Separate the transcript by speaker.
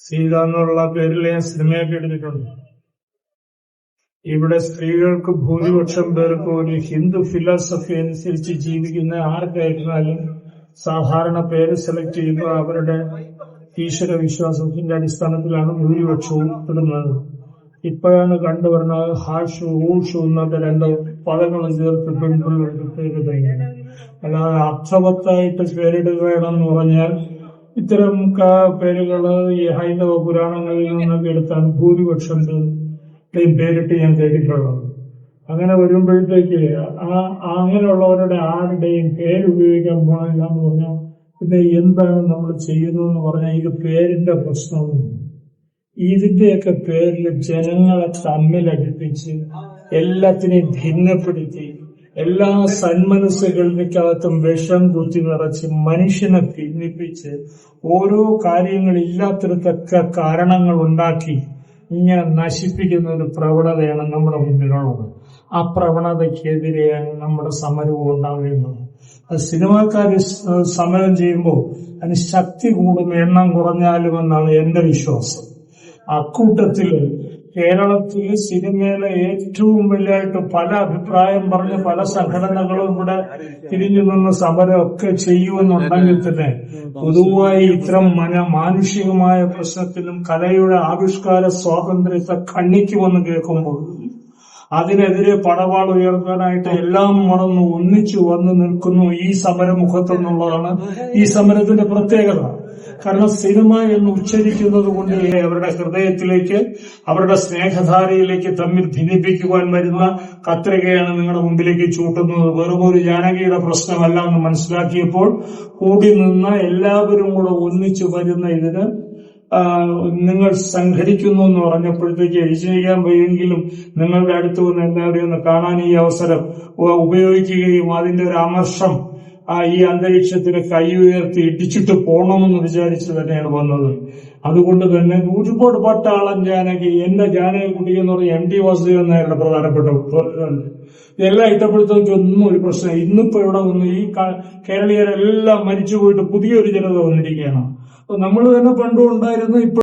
Speaker 1: സീത എന്നുള്ള പേരിൽ ഞാൻ സിനിമയൊക്കെ എടുത്തിട്ടുണ്ട്. ഇവിടെ സ്ത്രീകൾക്ക് ഭൂരിപക്ഷം പേർക്ക് ഒരു ഹിന്ദു ഫിലോസഫി അനുസരിച്ച് ജീവിക്കുന്ന ആർക്കായിരുന്നാലും സാധാരണ പേര് സെലക്ട് ചെയ്യുമ്പോൾ അവരുടെ ഈശ്വര വിശ്വാസത്തിന്റെ അടിസ്ഥാനത്തിലാണ് ഭൂരിപക്ഷവും ഇടുന്നത്. ഇപ്പോഴാണ് കണ്ടുവരുന്നത് ഹാഷു ഊഷു എന്നൊക്കെ രണ്ട് പദങ്ങളും ചേർത്ത് പെൺപിള്ളേർക്ക് പേരിടുകയാണ്. അല്ലാതെ അർത്ഥവത്തായിട്ട് പേരിടുകയാണെന്ന് പറഞ്ഞാൽ ഇത്തരം പേരുകള് ഈ ഹൈന്ദവ പുരാണങ്ങളിൽ നിന്നൊക്കെ എടുത്താണ് ഭൂരിപക്ഷം പേരിട്ട് ഞാൻ കേട്ടിട്ടുള്ളത്. അങ്ങനെ വരുമ്പോഴത്തേക്ക് അങ്ങനെയുള്ളവരുടെ ആരുടെയും പേരുപയോഗിക്കാൻ പോകണില്ല എന്ന് പറഞ്ഞാൽ പിന്നെ എന്താണ് നമ്മൾ ചെയ്യുന്നതെന്ന് പറഞ്ഞാൽ ഇത് പേരിന്റെ പ്രശ്നവും ഇതിന്റെയൊക്കെ പേരിൽ ജനങ്ങളെ തമ്മിലടിപ്പിച്ച് എല്ലാത്തിനെയും ഭിന്നപ്പെടുത്തി എല്ലാ സന്മനസ്സുകളിലേക്കകത്തും വിഷം കുത്തി നിറച്ച് മനുഷ്യനെ ഭിന്നിപ്പിച്ച് ഓരോ കാര്യങ്ങളില്ലാത്തിടത്തൊക്കെ കാരണങ്ങൾ ഉണ്ടാക്കി ഇങ്ങനെ നശിപ്പിക്കുന്ന ഒരു പ്രവണതയാണ് നമ്മുടെ മുന്നിലുള്ളത്. ആ പ്രവണതയ്ക്കെതിരെയാണ് നമ്മുടെ സമരവും ഉണ്ടാകുന്നത്. സിനിമാക്കാർ സമരം ചെയ്യുമ്പോൾ അതിന് ശക്തി കൂടും, എണ്ണം കുറഞ്ഞാലുമെന്നാണ് എന്റെ വിശ്വാസം. അക്കൂട്ടത്തില് കേരളത്തില് സിനിമയിലെ ഏറ്റവും വലിയായിട്ട് പല അഭിപ്രായം പറഞ്ഞ് പല സംഘടനകളും ഇവിടെ തിരിഞ്ഞു നിന്ന് സമരമൊക്കെ ചെയ്യുമെന്നുണ്ടെങ്കിൽ തന്നെ പൊതുവായി ഇത്തരം മാനുഷികമായ പ്രശ്നത്തിലും കലയുടെ ആവിഷ്കാര സ്വാതന്ത്ര്യത്തെ ഖണ്ഡിക്കുമെന്ന് കേൾക്കുമ്പോൾ അതിനെതിരെ പടവാൾ ഉയർത്താനായിട്ട് എല്ലാം മറന്നു ഒന്നിച്ചു വന്നു നിൽക്കുന്നു ഈ സമരമുഖത്തെന്നുള്ളതാണ് ഈ സമരത്തിന്റെ പ്രത്യേകത. കാരണം സിനിമ എന്ന് ഉച്ചരിക്കുന്നത് കൊണ്ട് അവരുടെ ഹൃദയത്തിലേക്ക് അവരുടെ സ്നേഹധാരയിലേക്ക് തമ്മിൽ ഭിന്നിപ്പിക്കുവാൻ വരുന്ന കത്രികയാണ് നിങ്ങളുടെ മുമ്പിലേക്ക് ചൂട്ടുന്നത്. വെറും ഒരു ജാനകിയുടെ പ്രശ്നമല്ല എന്ന് മനസ്സിലാക്കിയപ്പോൾ കൂടി നിന്ന എല്ലാവരും കൂടെ ഒന്നിച്ചു വരുന്ന ഇതിന് നിങ്ങൾ സംഘടിക്കുന്നു എന്ന് പറഞ്ഞപ്പോഴത്തേക്ക് ചെയ്യാൻ വയ്യെങ്കിലും നിങ്ങളുടെ അടുത്ത് വന്ന് എല്ലാവരെയും ഒന്ന് കാണാൻ ഈ അവസരം ഉപയോഗിക്കുകയും അതിന്റെ ഒരു അമർഷം ഈ അന്തരീക്ഷത്തിന് കൈ ഉയർത്തി ഇടിച്ചിട്ട് പോകണമെന്ന് വിചാരിച്ച് തന്നെയാണ് വന്നത്. അതുകൊണ്ട് തന്നെ ഒരുപാട് പട്ടാളം ജാനകി എന്റെ ജാനകിക്കുട്ടി എന്ന് പറഞ്ഞ എം ടി വാസുദേവൻ നായരുടെ പ്രധാനപ്പെട്ട ഇതെല്ലാം ഇട്ടപ്പെടുത്തേക്ക് ഒന്നും ഒരു പ്രശ്നം. ഇന്നിപ്പോ ഇവിടെ വന്നു ഈ കേരളീയരെല്ലാം മരിച്ചുപോയിട്ട് പുതിയൊരു ജനത വന്നിരിക്കുകയാണ്. അപ്പൊ നമ്മൾ തന്നെ പണ്ടും ഉണ്ടായിരുന്നു.